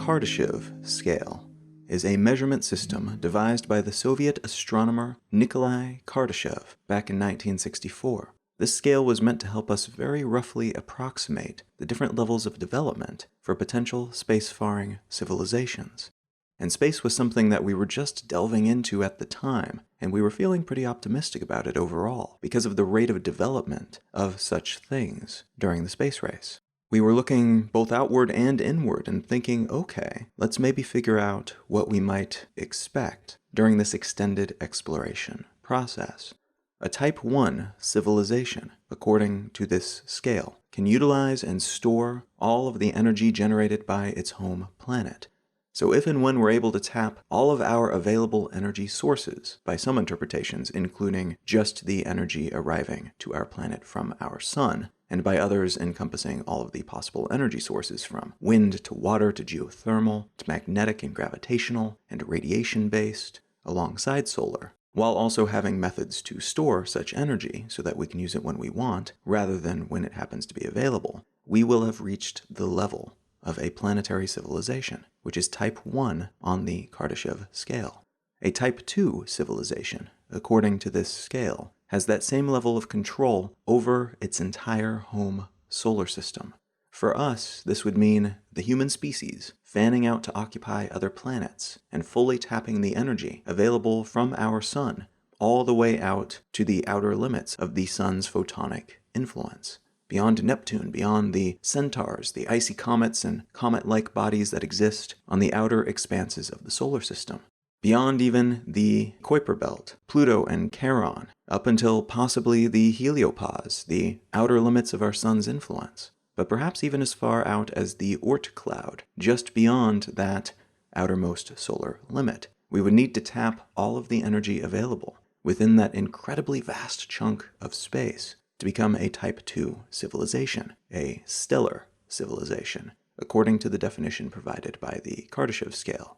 Kardashev Scale is a measurement system devised by the Soviet astronomer Nikolai Kardashev back in 1964. This scale was meant to help us very roughly approximate the different levels of development for potential spacefaring civilizations. And space was something that we were just delving into at the time, and we were feeling pretty optimistic about it overall because of the rate of development of such things during the space race. We were looking both outward and inward and thinking, okay, let's maybe figure out what we might expect during this extended exploration process. A Type 1 civilization, according to this scale, can utilize and store all of the energy generated by its home planet. So if and when we're able to tap all of our available energy sources, by some interpretations including just the energy arriving to our planet from our sun, and by others encompassing all of the possible energy sources from wind to water to geothermal to magnetic and gravitational and radiation-based, alongside solar, while also having methods to store such energy so that we can use it when we want rather than when it happens to be available, we will have reached the level of a planetary civilization, which is Type 1 on the Kardashev scale. A Type 2 civilization, according to this scale, has that same level of control over its entire home solar system. For us, this would mean the human species fanning out to occupy other planets and fully tapping the energy available from our sun all the way out to the outer limits of the sun's photonic influence. Beyond Neptune, beyond the centaurs, the icy comets and comet-like bodies that exist on the outer expanses of the solar system. Beyond even the Kuiper Belt, Pluto and Charon, up until possibly the heliopause, the outer limits of our sun's influence. But perhaps even as far out as the Oort cloud, just beyond that outermost solar limit. We would need to tap all of the energy available within that incredibly vast chunk of space to become a Type 2 civilization, a stellar civilization, according to the definition provided by the Kardashev scale,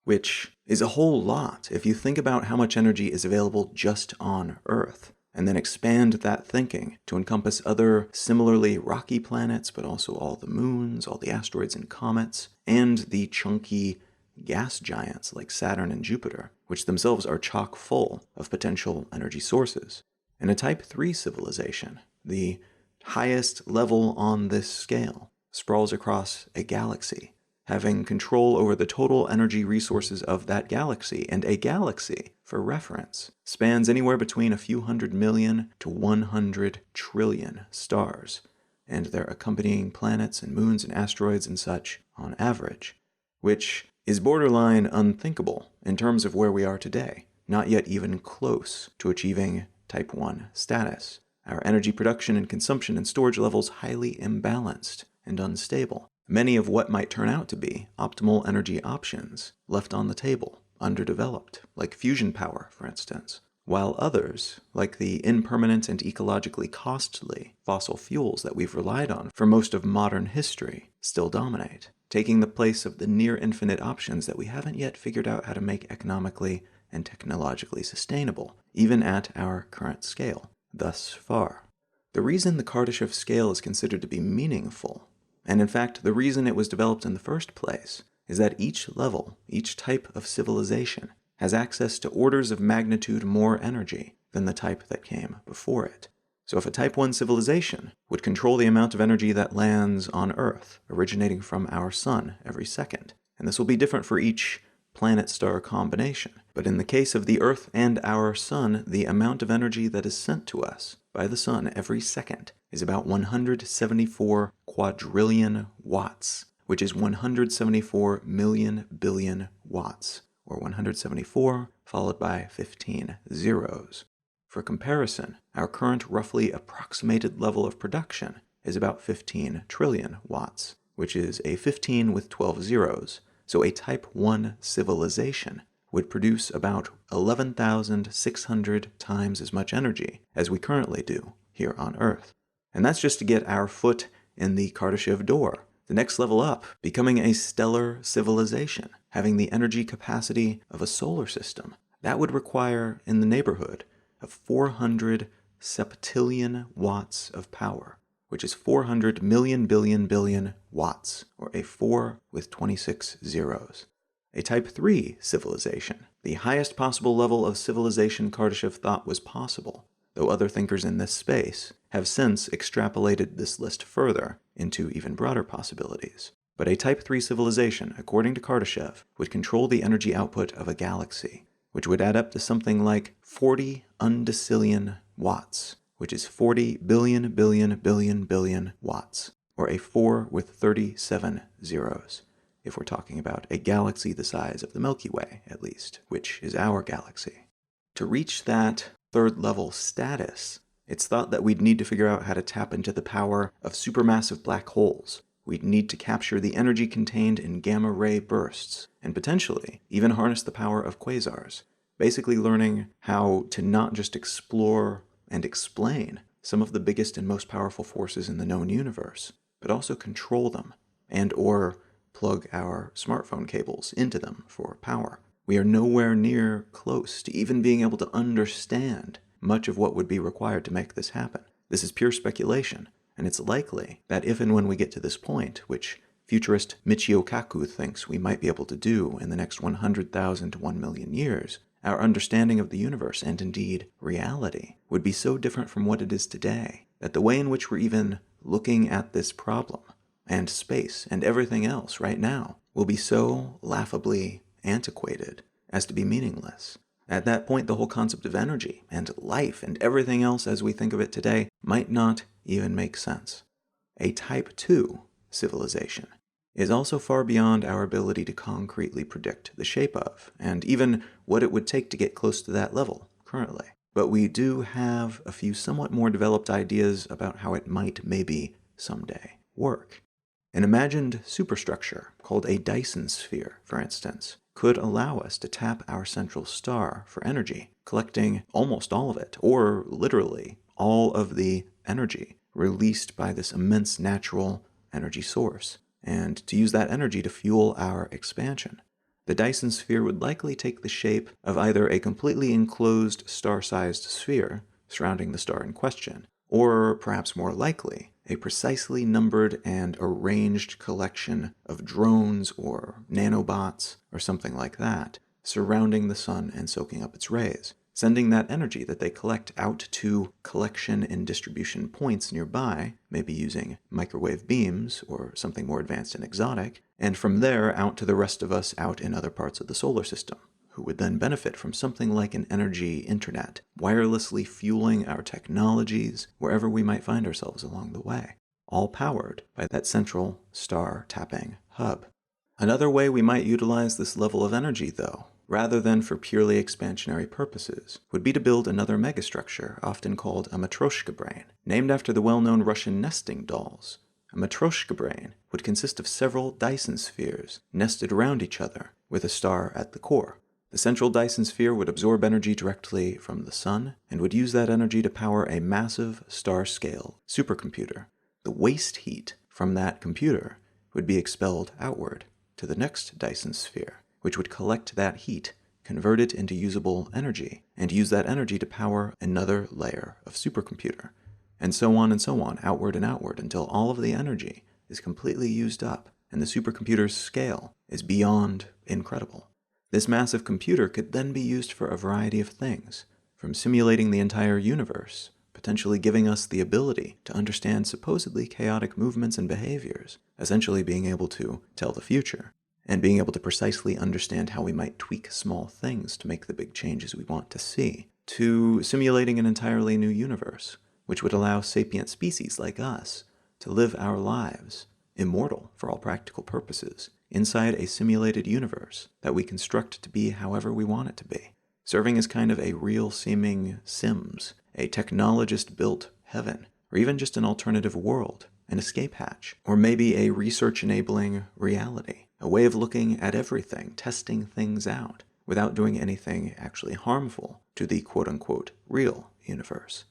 which is a whole lot if you think about how much energy is available just on Earth, and then expand that thinking to encompass other similarly rocky planets, but also all the moons, all the asteroids and comets, and the chunky gas giants like Saturn and Jupiter, which themselves are chock full of potential energy sources. In a Type 3 civilization, the highest level on this scale sprawls across a galaxy, having control over the total energy resources of that galaxy, and a galaxy, for reference, spans anywhere between a few 100 million to 100 trillion stars, and their accompanying planets and moons and asteroids and such on average, which is borderline unthinkable in terms of where we are today, not yet even close to achieving Type 1 status. Our energy production and consumption and storage levels highly imbalanced and unstable. Many of what might turn out to be optimal energy options left on the table, underdeveloped, like fusion power, for instance, while others, like the impermanent and ecologically costly fossil fuels that we've relied on for most of modern history, still dominate, taking the place of the near-infinite options that we haven't yet figured out how to make economically and technologically sustainable, even at our current scale, thus far. The reason the Kardashev scale is considered to be meaningful, and in fact the reason it was developed in the first place, is that each level, each type of civilization, has access to orders of magnitude more energy than the type that came before it. So if a Type 1 civilization would control the amount of energy that lands on Earth, originating from our sun every second, and this will be different for each planet-star combination, but in the case of the Earth and our sun, the amount of energy that is sent to us by the sun every second is about 174 quadrillion watts, which is 174 million billion watts, or 174 followed by 15 zeros. For comparison, our current roughly approximated level of production is about 15 trillion watts, which is a 15 with 12 zeros, so a Type 1 civilization would produce about 11,600 times as much energy as we currently do here on Earth. And that's just to get our foot in the Kardashev door. The next level up, becoming a stellar civilization, having the energy capacity of a solar system, that would require in the neighborhood of 400 septillion watts of power, which is 400 million billion billion watts, or a 4 with 26 zeros. A Type 3 civilization, the highest possible level of civilization Kardashev thought was possible, though other thinkers in this space have since extrapolated this list further into even broader possibilities. But a Type 3 civilization, according to Kardashev, would control the energy output of a galaxy, which would add up to something like 40 undecillion watts, which is 40 billion billion billion billion watts, or a 4 with 37 zeros, if we're talking about a galaxy the size of the Milky Way, at least, which is our galaxy. To reach that third-level status, it's thought that we'd need to figure out how to tap into the power of supermassive black holes. We'd need to capture the energy contained in gamma-ray bursts, and potentially even harness the power of quasars, basically learning how to not just explore and explain some of the biggest and most powerful forces in the known universe, but also control them, and/or plug our smartphone cables into them for power. We are nowhere near close to even being able to understand much of what would be required to make this happen. This is pure speculation, and it's likely that if and when we get to this point, which futurist Michio Kaku thinks we might be able to do in the next 100,000 to 1 million years, our understanding of the universe, and indeed reality, would be so different from what it is today that the way in which we're even looking at this problem, and space, and everything else right now, will be so laughably antiquated as to be meaningless. At that point, the whole concept of energy and life and everything else as we think of it today might not even make sense. A Type 2 civilization is also far beyond our ability to concretely predict the shape of, and even what it would take to get close to that level currently. But we do have a few somewhat more developed ideas about how it might maybe someday work. An imagined superstructure called a Dyson Sphere, for instance, could allow us to tap our central star for energy, collecting almost all of it, or literally all of the energy released by this immense natural energy source, and to use that energy to fuel our expansion. The Dyson Sphere would likely take the shape of either a completely enclosed star-sized sphere surrounding the star in question, or perhaps more likely, a precisely numbered and arranged collection of drones or nanobots or something like that surrounding the sun and soaking up its rays, sending that energy that they collect out to collection and distribution points nearby, maybe using microwave beams or something more advanced and exotic, and from there out to the rest of us out in other parts of the solar system, who would then benefit from something like an energy internet, wirelessly fueling our technologies wherever we might find ourselves along the way, all powered by that central star-tapping hub. Another way we might utilize this level of energy, though, rather than for purely expansionary purposes, would be to build another megastructure, often called a Matrioshka brain, named after the well-known Russian nesting dolls. A Matrioshka brain would consist of several Dyson spheres nested around each other, with a star at the core. The central Dyson sphere would absorb energy directly from the sun, and would use that energy to power a massive star-scale supercomputer. The waste heat from that computer would be expelled outward to the next Dyson sphere, which would collect that heat, convert it into usable energy, and use that energy to power another layer of supercomputer, and so on, outward and outward, until all of the energy is completely used up, and the supercomputer's scale is beyond incredible. This massive computer could then be used for a variety of things, from simulating the entire universe, potentially giving us the ability to understand supposedly chaotic movements and behaviors, essentially being able to tell the future, and being able to precisely understand how we might tweak small things to make the big changes we want to see, to simulating an entirely new universe, which would allow sapient species like us to live our lives, immortal for all practical purposes, inside a simulated universe that we construct to be however we want it to be, serving as kind of a real-seeming Sims, a technologist-built heaven, or even just an alternative world, an escape hatch, or maybe a research-enabling reality, a way of looking at everything, testing things out, without doing anything actually harmful to the quote-unquote real universe.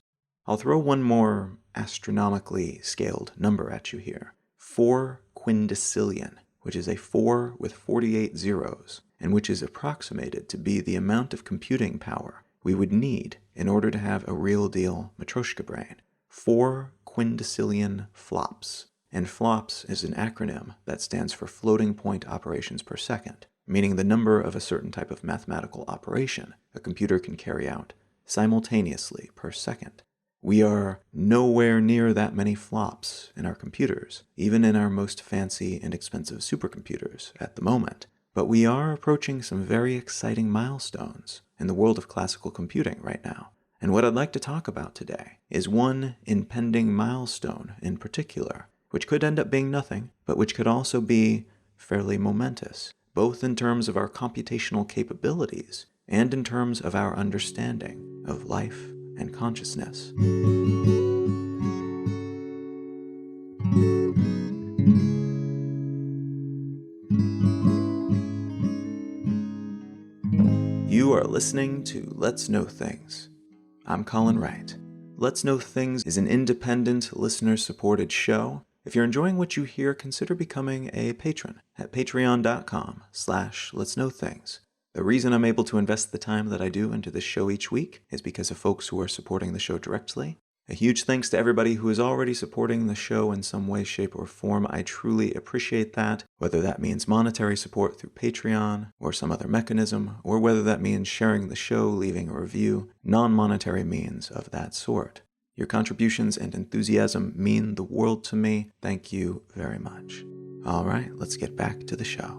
I'll throw one more astronomically scaled number at you here. 4 quindecillion, which is a 4 with 48 zeros, and which is approximated to be the amount of computing power we would need in order to have a real-deal Matrioshka brain, 4 quindecillion flops. And flops is an acronym that stands for floating point operations per second, meaning the number of a certain type of mathematical operation a computer can carry out simultaneously per second. We are nowhere near that many flops in our computers, even in our most fancy and expensive supercomputers at the moment. But we are approaching some very exciting milestones in the world of classical computing right now. And what I'd like to talk about today is one impending milestone in particular, which could end up being nothing, but which could also be fairly momentous, both in terms of our computational capabilities and in terms of our understanding of life and consciousness. You are listening to Let's Know Things. I'm Colin Wright. Let's Know Things is an independent, listener-supported show. If you're enjoying what you hear, consider becoming a patron at patreon.com/letsknowthings. The reason I'm able to invest the time that I do into this show each week is because of folks who are supporting the show directly. A huge thanks to everybody who is already supporting the show in some way, shape, or form. I truly appreciate that, whether that means monetary support through Patreon or some other mechanism, or whether that means sharing the show, leaving a review, non-monetary means of that sort. Your contributions and enthusiasm mean the world to me. Thank you very much. All right, let's get back to the show.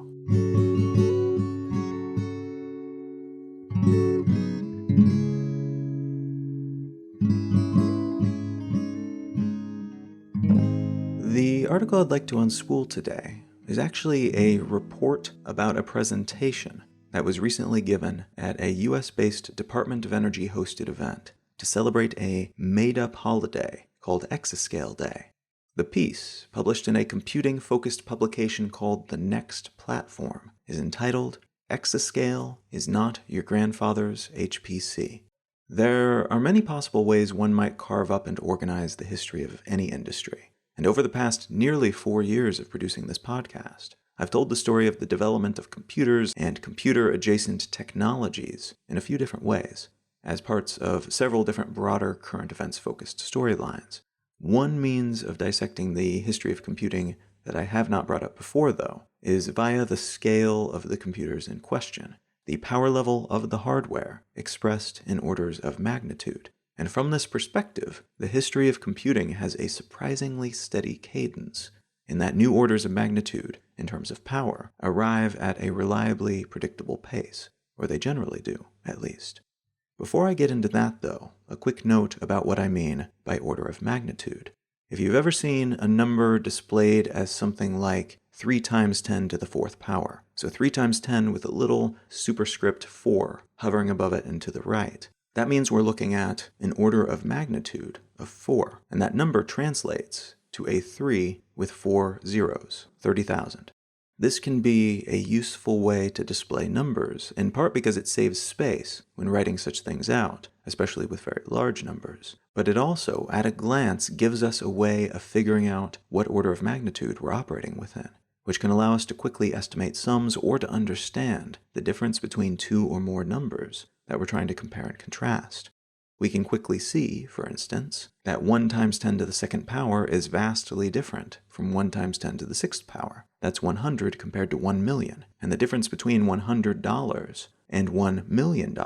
The article I'd like to unspool today is actually a report about a presentation that was recently given at a US-based Department of Energy hosted event to celebrate a made-up holiday called Exascale Day. The piece, published in a computing-focused publication called The Next Platform, is entitled Exascale is Not Your Grandfather's HPC. There are many possible ways one might carve up and organize the history of any industry. And over the past nearly 4 years of producing this podcast, I've told the story of the development of computers and computer-adjacent technologies in a few different ways, as parts of several different broader current events-focused storylines. One means of dissecting the history of computing that I have not brought up before, though, is via the scale of the computers in question, the power level of the hardware expressed in orders of magnitude. And from this perspective, the history of computing has a surprisingly steady cadence, in that new orders of magnitude, in terms of power, arrive at a reliably predictable pace, or they generally do, at least. Before I get into that, though, a quick note about what I mean by order of magnitude. If you've ever seen a number displayed as something like 3 times 10 to the 4th power, so 3 times 10 with a little superscript 4 hovering above it and to the right, that means we're looking at an order of magnitude of 4, and that number translates to a 3 with 4 zeros, 30,000. This can be a useful way to display numbers, in part because it saves space when writing such things out, especially with very large numbers. But it also, at a glance, gives us a way of figuring out what order of magnitude we're operating within, which can allow us to quickly estimate sums or to understand the difference between 2 or more numbers that we're trying to compare and contrast. We can quickly see, for instance, that 1 times 10 to the 2nd power is vastly different from 1 times 10 to the 6th power. That's 100 compared to 1 million. And the difference between $100 and $1 million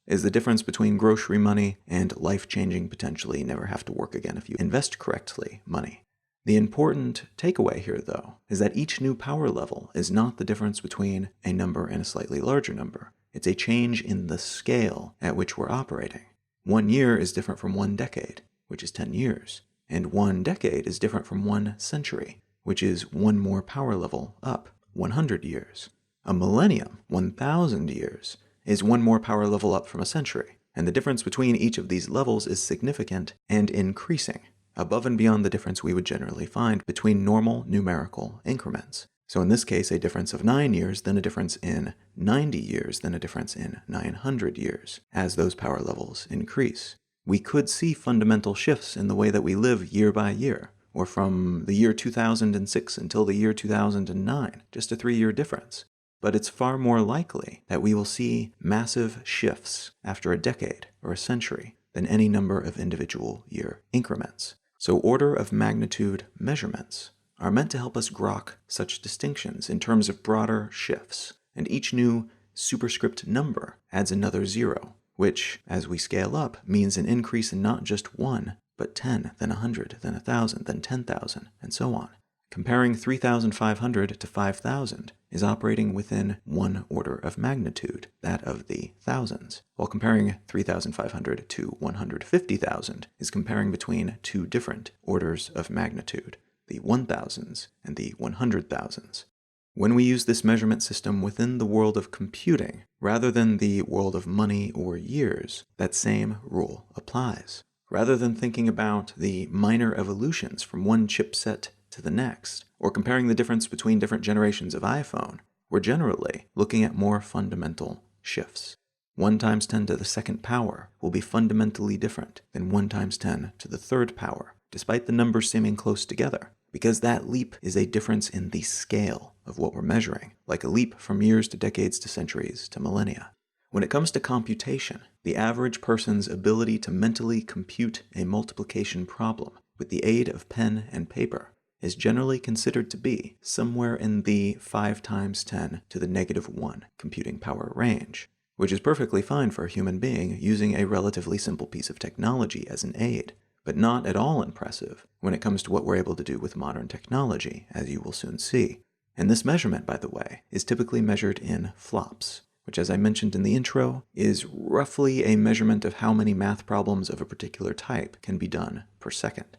is the difference between grocery money and life-changing, potentially never have to work again if you invest correctly money. The important takeaway here, though, is that each new power level is not the difference between a number and a slightly larger number. It's a change in the scale at which we're operating. 1 year is different from 1 decade, which is 10 years, and 1 decade is different from 1 century, which is 1 more power level up, 100 years. A millennium, 1,000 years, is 1 more power level up from a century, and the difference between each of these levels is significant and increasing, above and beyond the difference we would generally find between normal numerical increments. So in this case, a difference of 9 years, then a difference in 90 years, then a difference in 900 years, as those power levels increase. We could see fundamental shifts in the way that we live year by year, or from the year 2006 until the year 2009, just a 3-year difference. But it's far more likely that we will see massive shifts after a decade or a century than any number of individual year increments. So order of magnitude measurements are meant to help us grok such distinctions in terms of broader shifts, and each new superscript number adds another zero, which, as we scale up, means an increase in not just 1, but 10, then 100, then 1,000, then 10,000, and so on. Comparing 3,500 to 5,000 is operating within one order of magnitude, that of the thousands, while comparing 3,500 to 150,000 is comparing between two different orders of magnitude, the 1,000s and the 100,000s. When we use this measurement system within the world of computing, rather than the world of money or years, that same rule applies. Rather than thinking about the minor evolutions from one chipset to the next, or comparing the difference between different generations of iPhone, we're generally looking at more fundamental shifts. 1 times 10 to the second power will be fundamentally different than 1 times 10 to the third power, despite the numbers seeming close together, because that leap is a difference in the scale of what we're measuring, like a leap from years to decades to centuries to millennia. When it comes to computation, the average person's ability to mentally compute a multiplication problem with the aid of pen and paper is generally considered to be somewhere in the 5 times 10 to the negative 1 computing power range, which is perfectly fine for a human being using a relatively simple piece of technology as an aid, but not at all impressive when it comes to what we're able to do with modern technology, as you will soon see. And this measurement, by the way, is typically measured in flops, which, as I mentioned in the intro, is roughly a measurement of how many math problems of a particular type can be done per second.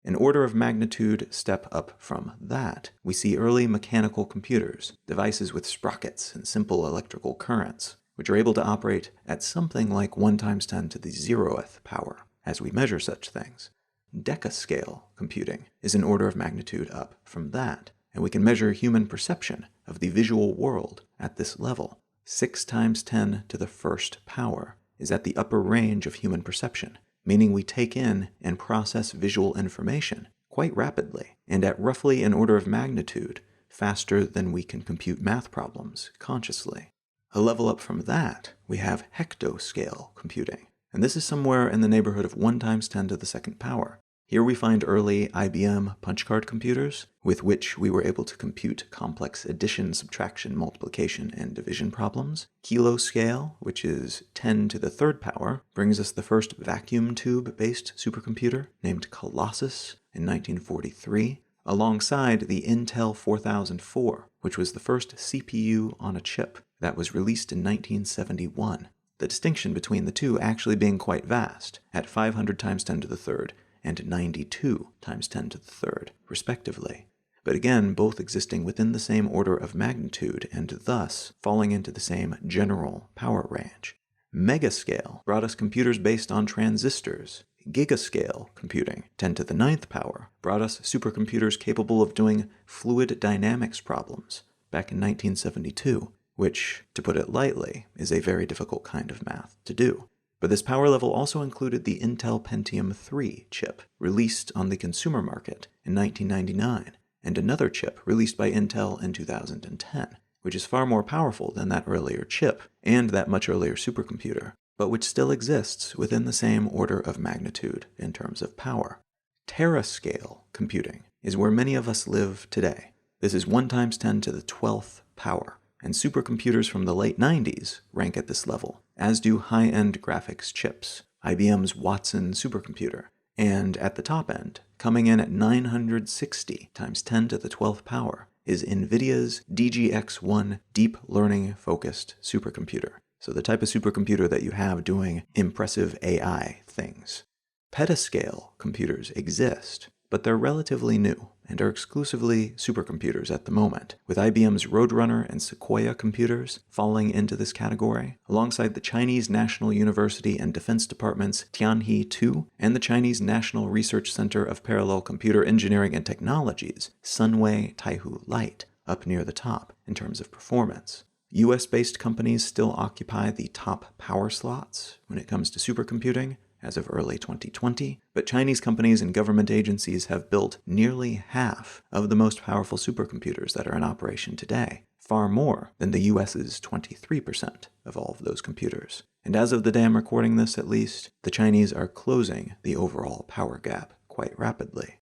An order of magnitude step up from that, we see early mechanical computers, devices with sprockets and simple electrical currents, which are able to operate at something like 1 times 10 to the 0th power as we measure such things. Decascale computing is an order of magnitude up from that, and we can measure human perception of the visual world at this level. 6 times 10 to the first power is at the upper range of human perception, meaning we take in and process visual information quite rapidly and at roughly an order of magnitude faster than we can compute math problems consciously. A level up from that, we have hectoscale computing, and this is somewhere in the neighborhood of 1 times 10 to the second power. Here we find early IBM punch card computers, with which we were able to compute complex addition, subtraction, multiplication, and division problems. Kiloscale, which is 10 to the third power, brings us the first vacuum tube-based supercomputer, named Colossus, in 1943, alongside the Intel 4004, which was the first CPU on a chip that was released in 1971. The distinction between the two actually being quite vast, at 500 times 10 to the third, and 92 times 10 to the third, respectively. But again, both existing within the same order of magnitude and thus falling into the same general power range. Megascale brought us computers based on transistors. Gigascale computing, 10 to the 9th power, brought us supercomputers capable of doing fluid dynamics problems back in 1972, which, to put it lightly, is a very difficult kind of math to do. But this power level also included the Intel Pentium 3 chip, released on the consumer market in 1999, and another chip released by Intel in 2010, which is far more powerful than that earlier chip and that much earlier supercomputer, but which still exists within the same order of magnitude in terms of power. Terascale computing is where many of us live today. This is 1 times 10 to the 12th power, and supercomputers from the late 90s rank at this level, as do high-end graphics chips, IBM's Watson supercomputer, and at the top end, coming in at 960 times 10 to the 12th power, is NVIDIA's DGX-1 deep learning-focused supercomputer, so the type of supercomputer that you have doing impressive AI things. Petascale computers exist, but they're relatively new and are exclusively supercomputers at the moment, with IBM's Roadrunner and Sequoia computers falling into this category, alongside the Chinese National University and Defense Department's Tianhe 2 and the Chinese National Research Center of Parallel Computer Engineering and Technologies, Sunway Taihu Light, up near the top in terms of performance. US-based companies still occupy the top power slots when it comes to supercomputing, as of early 2020, but Chinese companies and government agencies have built nearly half of the most powerful supercomputers that are in operation today, far more than the US's 23% of all of those computers. And as of the day I'm recording this, at least, the Chinese are closing the overall power gap quite rapidly.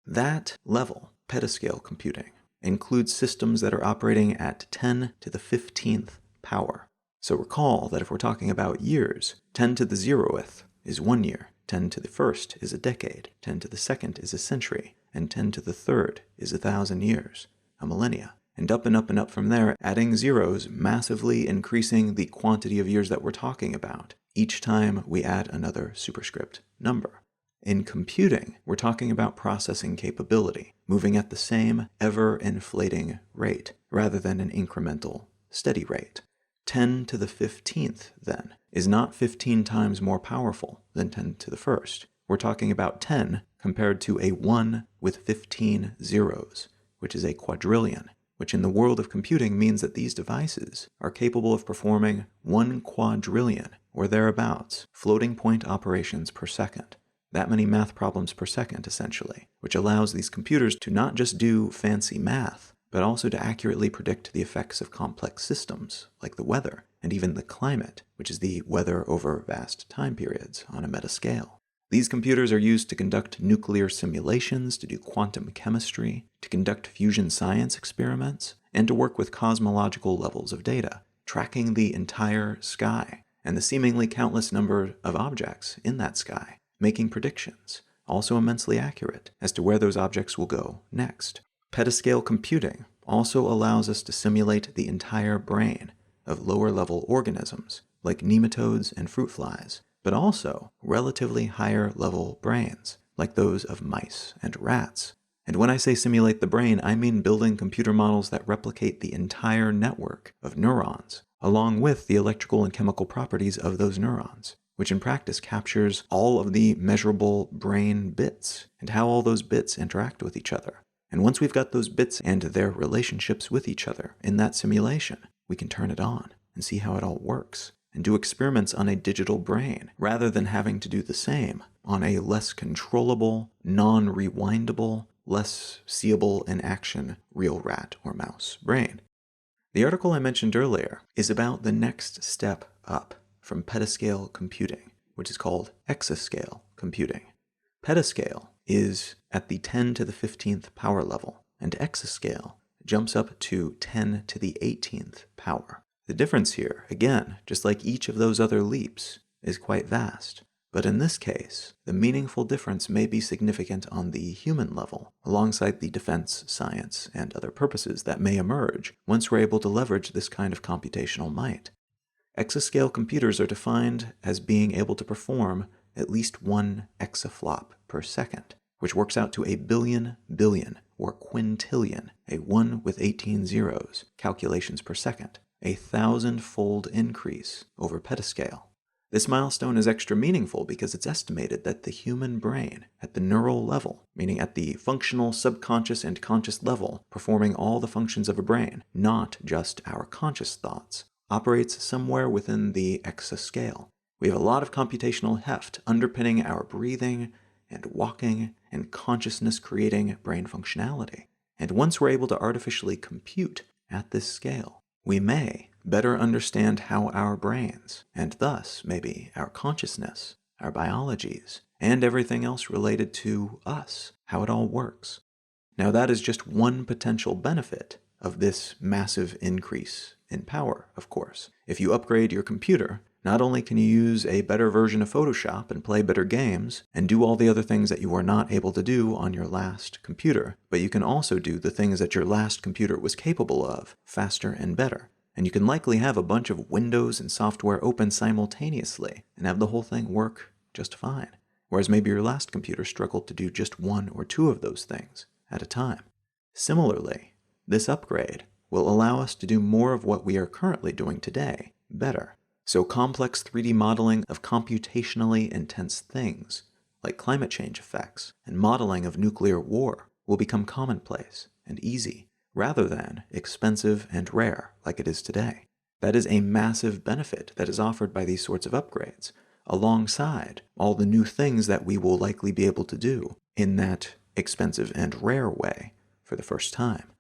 That level, petascale computing, includes systems that are operating at 10 to the 15th power. So recall that if we're talking about years, 10 to the 0th is 1 year, 10 to the 1st is a decade, 10 to the 2nd is a century, and 10 to the 3rd is 1,000 years, a millennia. And up and up and up from there, adding zeros, massively increasing the quantity of years that we're talking about each time we add another superscript number. In computing, we're talking about processing capability, moving at the same ever-inflating rate, rather than an incremental, steady rate. 10 to the 15th, then, is not 15 times more powerful than 10 to the 1st. We're talking about 10 compared to a 1 with 15 zeros, which is a quadrillion, which in the world of computing means that these devices are capable of performing 1 quadrillion, or thereabouts, floating point operations per second. That many math problems per second, essentially, which allows these computers to not just do fancy math, but also to accurately predict the effects of complex systems, like the weather, and even the climate, which is the weather over vast time periods on a metascale. These computers are used to conduct nuclear simulations, to do quantum chemistry, to conduct fusion science experiments, and to work with cosmological levels of data, tracking the entire sky, and the seemingly countless number of objects in that sky, making predictions, also immensely accurate, as to where those objects will go next. Petascale computing also allows us to simulate the entire brain of lower-level organisms, like nematodes and fruit flies, but also relatively higher-level brains, like those of mice and rats. And when I say simulate the brain, I mean building computer models that replicate the entire network of neurons, along with the electrical and chemical properties of those neurons, which in practice captures all of the measurable brain bits and how all those bits interact with each other. And once we've got those bits and their relationships with each other in that simulation, we can turn it on and see how it all works and do experiments on a digital brain rather than having to do the same on a less controllable, non-rewindable, less seeable in action real rat or mouse brain. The article I mentioned earlier is about the next step up from petascale computing, which is called Exascale Computing. Petascale is at the 10 to the 15th power level, and exascale jumps up to 10 to the 18th power. The difference here, again, just like each of those other leaps, is quite vast. But in this case, the meaningful difference may be significant on the human level, alongside the defense, science, and other purposes that may emerge once we're able to leverage this kind of computational might. Exascale computers are defined as being able to perform at least 1 exaflop per second, which works out to a billion, or quintillion, a 1 with 18 zeros, calculations per second, a 1,000-fold increase over petascale. This milestone is extra meaningful because it's estimated that the human brain, at the neural level, meaning at the functional, subconscious, and conscious level, performing all the functions of a brain, not just our conscious thoughts, operates somewhere within the exascale. We have a lot of computational heft underpinning our breathing and walking and consciousness-creating brain functionality. And once we're able to artificially compute at this scale, we may better understand how our brains, and thus maybe our consciousness, our biologies, and everything else related to us, how it all works. Now that is just one potential benefit of this massive increase in power, of course. If you upgrade your computer, not only can you use a better version of Photoshop and play better games and do all the other things that you were not able to do on your last computer, but you can also do the things that your last computer was capable of faster and better. And you can likely have a bunch of windows and software open simultaneously and have the whole thing work just fine. Whereas maybe your last computer struggled to do just 1 or 2 of those things at a time. Similarly, this upgrade will allow us to do more of what we are currently doing today better. So complex 3D modeling of computationally intense things, like climate change effects and modeling of nuclear war, will become commonplace and easy, rather than expensive and rare like it is today. That is a massive benefit that is offered by these sorts of upgrades, alongside all the new things that we will likely be able to do in that expensive and rare way for the first time.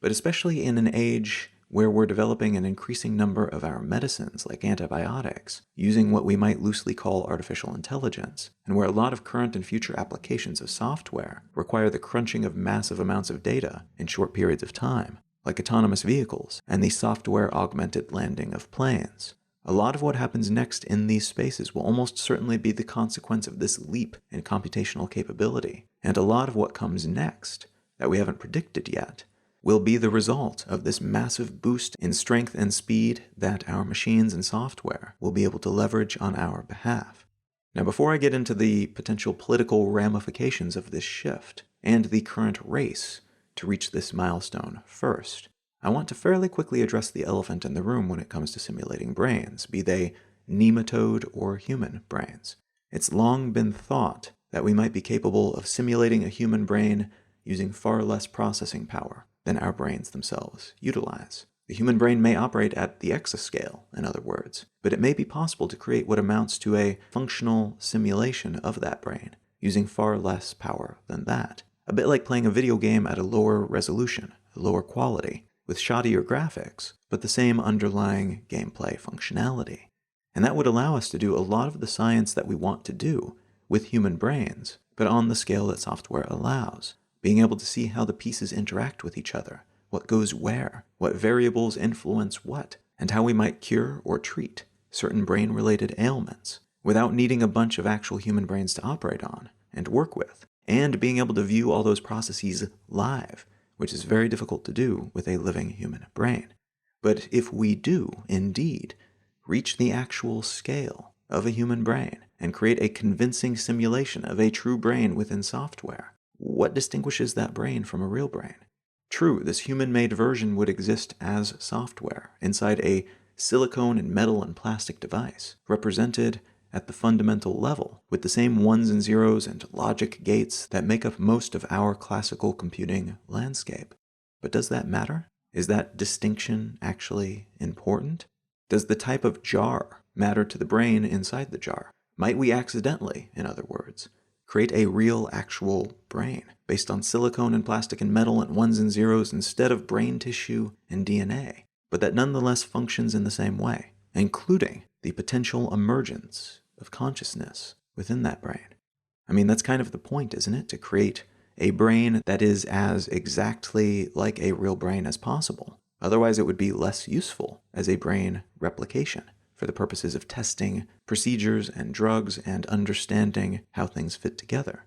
But especially in an age where we're developing an increasing number of our medicines, like antibiotics, using what we might loosely call artificial intelligence, and where a lot of current and future applications of software require the crunching of massive amounts of data in short periods of time, like autonomous vehicles and the software-augmented landing of planes. A lot of what happens next in these spaces will almost certainly be the consequence of this leap in computational capability, and a lot of what comes next, that we haven't predicted yet, will be the result of this massive boost in strength and speed that our machines and software will be able to leverage on our behalf. Now, before I get into the potential political ramifications of this shift and the current race to reach this milestone first, I want to fairly quickly address the elephant in the room when it comes to simulating brains, be they nematode or human brains. It's long been thought that we might be capable of simulating a human brain using far less processing power than our brains themselves utilize. The human brain may operate at the exascale, in other words, but it may be possible to create what amounts to a functional simulation of that brain, using far less power than that. A bit like playing a video game at a lower resolution, a lower quality, with shoddier graphics, but the same underlying gameplay functionality. And that would allow us to do a lot of the science that we want to do with human brains, but on the scale that software allows. Being able to see how the pieces interact with each other, what goes where, what variables influence what, and how we might cure or treat certain brain-related ailments, without needing a bunch of actual human brains to operate on and work with, and being able to view all those processes live, which is very difficult to do with a living human brain. But if we do, indeed, reach the actual scale of a human brain and create a convincing simulation of a true brain within software, what distinguishes that brain from a real brain? True, this human-made version would exist as software inside a silicone and metal and plastic device, represented at the fundamental level with the same ones and zeros and logic gates that make up most of our classical computing landscape. But does that matter? Is that distinction actually important? Does the type of jar matter to the brain inside the jar? Might we accidentally, in other words, create a real, actual brain based on silicone and plastic and metal and ones and zeros instead of brain tissue and DNA, but that nonetheless functions in the same way, including the potential emergence of consciousness within that brain? I mean, that's kind of the point, isn't it? To create a brain that is as exactly like a real brain as possible. Otherwise, it would be less useful as a brain replication for the purposes of testing procedures and drugs and understanding how things fit together.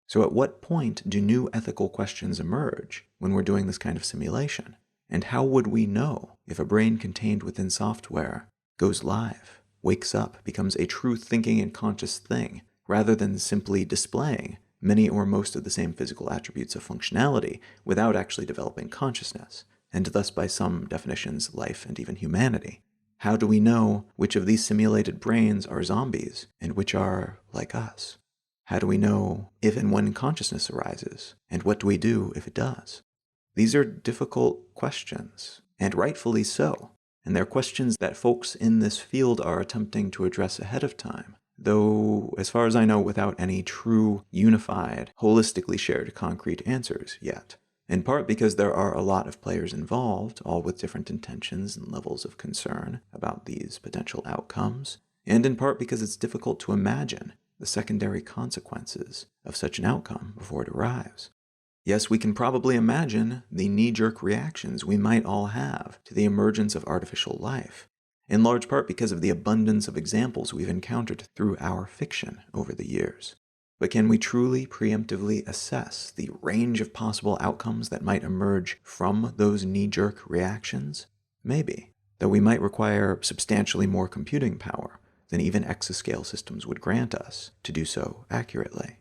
So at what point do new ethical questions emerge when we're doing this kind of simulation? And how would we know if a brain contained within software goes live, wakes up, becomes a true thinking and conscious thing, rather than simply displaying many or most of the same physical attributes of functionality without actually developing consciousness, and thus by some definitions, life and even humanity? How do we know which of these simulated brains are zombies and which are like us? How do we know if and when consciousness arises, and what do we do if it does? These are difficult questions, and rightfully so, and they're questions that folks in this field are attempting to address ahead of time, though, as far as I know, without any true, unified, holistically shared concrete answers yet. In part because there are a lot of players involved, all with different intentions and levels of concern about these potential outcomes, and in part because it's difficult to imagine the secondary consequences of such an outcome before it arrives. Yes, we can probably imagine the knee-jerk reactions we might all have to the emergence of artificial life, in large part because of the abundance of examples we've encountered through our fiction over the years. But can we truly preemptively assess the range of possible outcomes that might emerge from those knee-jerk reactions? Maybe, though we might require substantially more computing power than even exascale systems would grant us to do so accurately.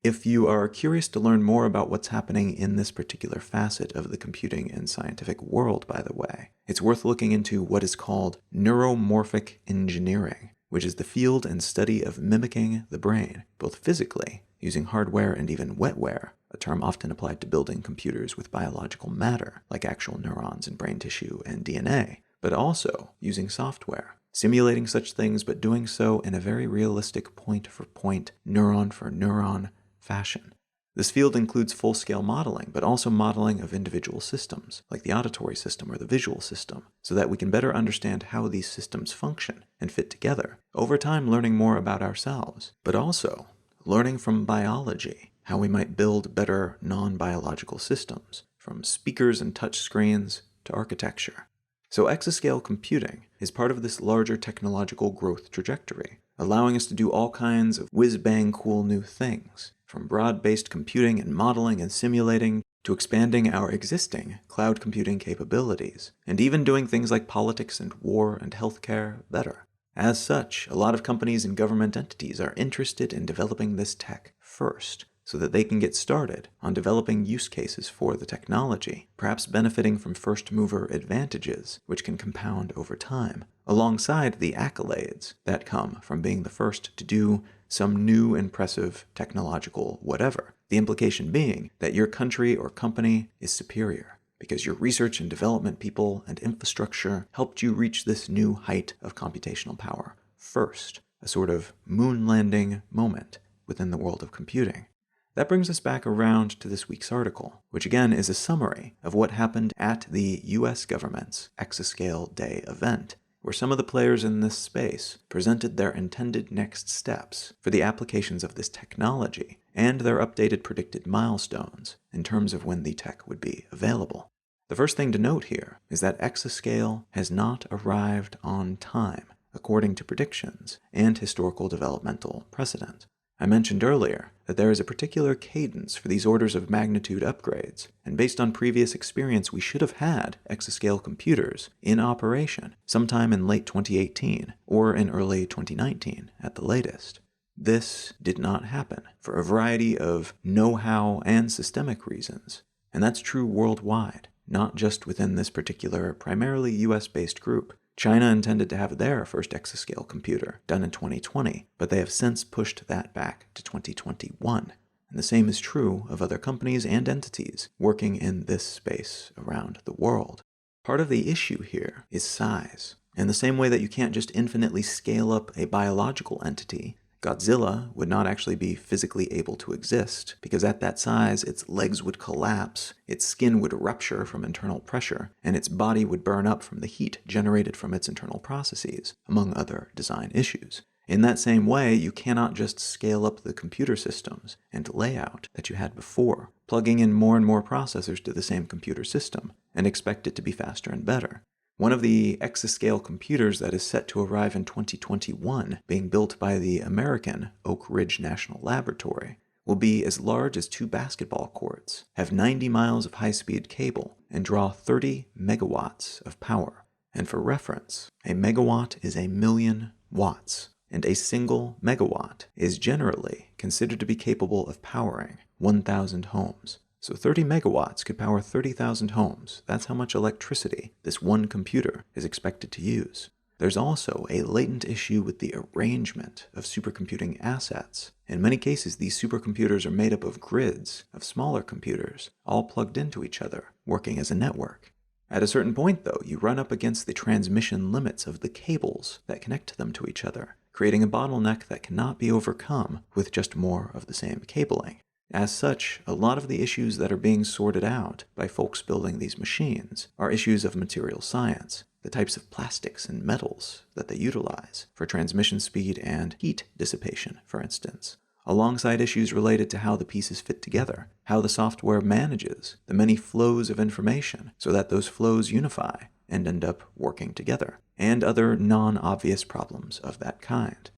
If you are curious to learn more about what's happening in this particular facet of the computing and scientific world, by the way, it's worth looking into what is called neuromorphic engineering, which is the field and study of mimicking the brain, both physically, using hardware and even wetware, a term often applied to building computers with biological matter, like actual neurons and brain tissue and DNA, but also using software, simulating such things but doing so in a very realistic point-for-point, neuron-for-neuron fashion. This field includes full-scale modeling, but also modeling of individual systems, like the auditory system or the visual system, so that we can better understand how these systems function and fit together, over time learning more about ourselves, but also learning from biology, how we might build better non-biological systems, from speakers and touch screens to architecture. So exascale computing is part of this larger technological growth trajectory, allowing us to do all kinds of whiz-bang cool new things, from broad-based computing and modeling and simulating to expanding our existing cloud computing capabilities, and even doing things like politics and war and healthcare better. As such, a lot of companies and government entities are interested in developing this tech first, so that they can get started on developing use cases for the technology, perhaps benefiting from first-mover advantages, which can compound over time, alongside the accolades that come from being the first to do some new impressive technological whatever. The implication being that your country or company is superior, because your research and development people and infrastructure helped you reach this new height of computational power first, a sort of moon landing moment within the world of computing. That brings us back around to this week's article, which again is a summary of what happened at the US government's Exascale Day event, where some of the players in this space presented their intended next steps for the applications of this technology and their updated predicted milestones in terms of when the tech would be available. The first thing to note here is that Exascale has not arrived on time, according to predictions and historical developmental precedent. I mentioned earlier that there is a particular cadence for these orders of magnitude upgrades, and based on previous experience, we should have had exascale computers in operation sometime in late 2018 or in early 2019 at the latest. This did not happen for a variety of know-how and systemic reasons, and that's true worldwide, not just within this particular primarily US-based group. China intended to have their first exascale computer done in 2020, but they have since pushed that back to 2021. And the same is true of other companies and entities working in this space around the world. Part of the issue here is size. In the same way that you can't just infinitely scale up a biological entity, Godzilla would not actually be physically able to exist, because at that size, its legs would collapse, its skin would rupture from internal pressure, and its body would burn up from the heat generated from its internal processes, among other design issues. In that same way, you cannot just scale up the computer systems and layout that you had before, plugging in more and more processors to the same computer system, and expect it to be faster and better. One of the exascale computers that is set to arrive in 2021, being built by the American Oak Ridge National Laboratory, will be as large as 2 basketball courts, have 90 miles of high-speed cable, and draw 30 megawatts of power. And for reference, a megawatt is 1,000,000 watts, and a single megawatt is generally considered to be capable of powering 1,000 homes. So 30 megawatts could power 30,000 homes. That's how much electricity this one computer is expected to use. There's also a latent issue with the arrangement of supercomputing assets. In many cases, these supercomputers are made up of grids of smaller computers, all plugged into each other, working as a network. At a certain point, though, you run up against the transmission limits of the cables that connect them to each other, creating a bottleneck that cannot be overcome with just more of the same cabling. As such, a lot of the issues that are being sorted out by folks building these machines are issues of material science, the types of plastics and metals that they utilize for transmission speed and heat dissipation, for instance, alongside issues related to how the pieces fit together, how the software manages the many flows of information so that those flows unify and end up working together, and other non-obvious problems of that kind.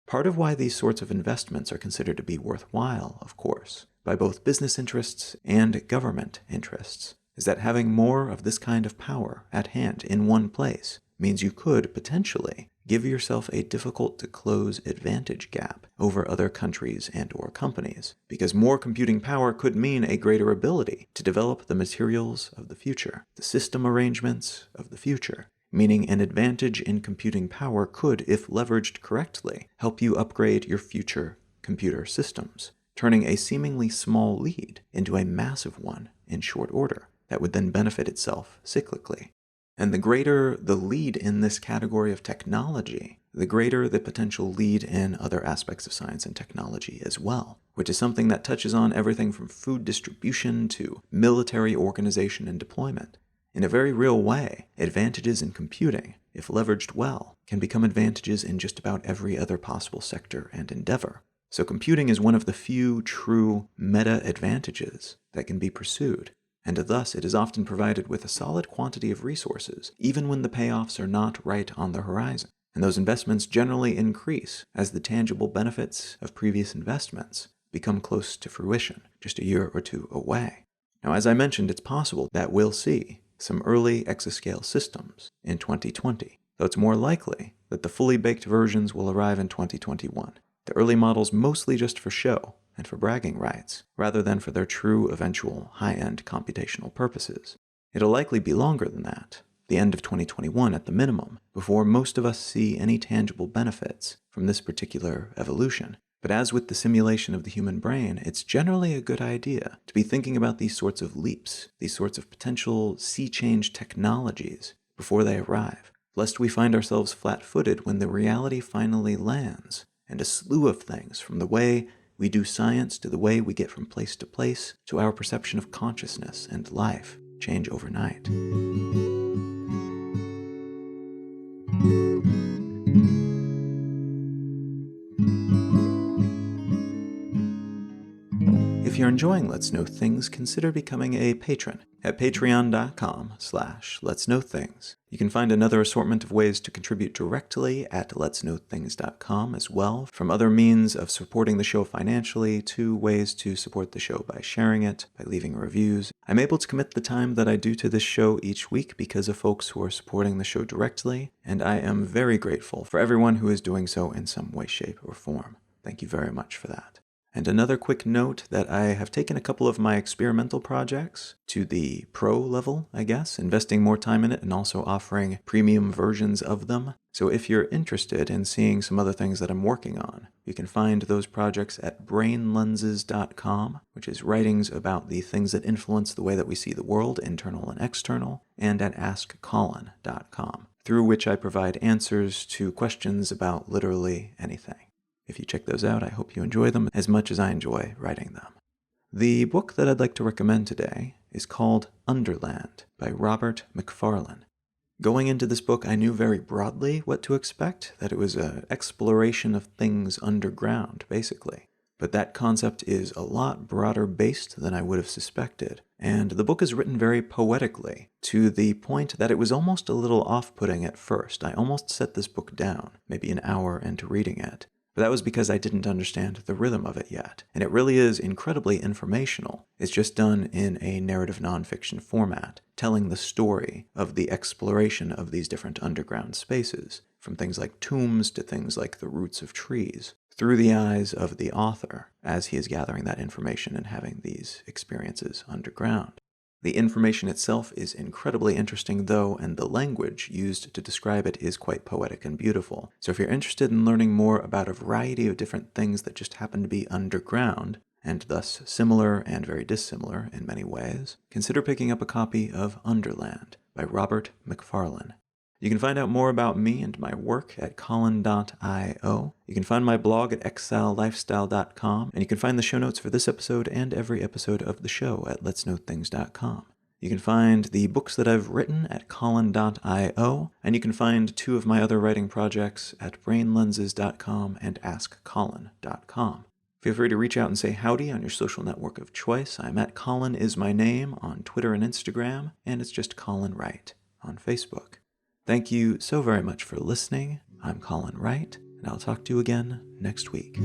Part of why these sorts of investments are considered to be worthwhile, of course, by both business interests and government interests, is that having more of this kind of power at hand in one place means you could potentially give yourself a difficult-to-close advantage gap over other countries and/or companies, because more computing power could mean a greater ability to develop the materials of the future, the system arrangements of the future, meaning an advantage in computing power could, if leveraged correctly, help you upgrade your future computer systems, turning a seemingly small lead into a massive one in short order that would then benefit itself cyclically. And the greater the lead in this category of technology, the greater the potential lead in other aspects of science and technology as well. which is something that touches on everything from food distribution to military organization and deployment. In a very real way, advantages in computing, if leveraged well, can become advantages in just about every other possible sector and endeavor. So computing is one of the few true meta-advantages that can be pursued, and thus it is often provided with a solid quantity of resources, even when the payoffs are not right on the horizon. And those investments generally increase as the tangible benefits of previous investments become close to fruition, just a year or two away. Now, as I mentioned, it's possible that we'll see some early exascale systems in 2020, though it's more likely that the fully baked versions will arrive in 2021. The early models mostly just for show and for bragging rights, rather than for their true eventual high-end computational purposes. It'll likely be longer than that, the end of 2021 at the minimum, before most of us see any tangible benefits from this particular evolution. But as with the simulation of the human brain, it's generally a good idea to be thinking about these sorts of leaps, these sorts of potential sea-change technologies before they arrive, lest we find ourselves flat-footed when the reality finally lands, and a slew of things, from the way we do science to the way we get from place to place to our perception of consciousness and life, change overnight. If you're enjoying Let's Know Things, consider becoming a patron at patreon.com/letsknowthings. You can find another assortment of ways to contribute directly at letsknowthings.com as well, from other means of supporting the show financially to ways to support the show by sharing it, by leaving reviews. I'm able to commit the time that I do to this show each week because of folks who are supporting the show directly, and I am very grateful for everyone who is doing so in some way, shape, or form. Thank you very much for that. And another quick note that I have taken a couple of my experimental projects to the pro level, I guess, investing more time in it and also offering premium versions of them. So if you're interested in seeing some other things that I'm working on, you can find those projects at brainlenses.com, which is writings about the things that influence the way that we see the world, internal and external, and at askcolin.com, through which I provide answers to questions about literally anything. If you check those out, I hope you enjoy them as much as I enjoy writing them. The book that I'd like to recommend today is called Underland by Robert McFarlane. Going into this book, I knew very broadly what to expect, that it was an exploration of things underground, basically. But that concept is a lot broader based than I would have suspected, and the book is written very poetically, to the point that it was almost a little off-putting at first. I almost set this book down, maybe an hour into reading it. But that was because I didn't understand the rhythm of it yet. And it really is incredibly informational. It's just done in a narrative nonfiction format, telling the story of the exploration of these different underground spaces, from things like tombs to things like the roots of trees, through the eyes of the author as he is gathering that information and having these experiences underground. The information itself is incredibly interesting though, and the language used to describe it is quite poetic and beautiful. So if you're interested in learning more about a variety of different things that just happen to be underground, and thus similar and very dissimilar in many ways, consider picking up a copy of Underland by Robert McFarlane. You can find out more about me and my work at colin.io. You can find my blog at exilelifestyle.com, and you can find the show notes for this episode and every episode of the show at letsknowthings.com. You can find the books that I've written at colin.io, and you can find two of my other writing projects at brainlenses.com and askcolin.com. Feel free to reach out and say howdy on your social network of choice. I'm at Colin is my name on Twitter and Instagram, and it's just Colin Wright on Facebook. Thank you so very much for listening. I'm Colin Wright, and I'll talk to you again next week.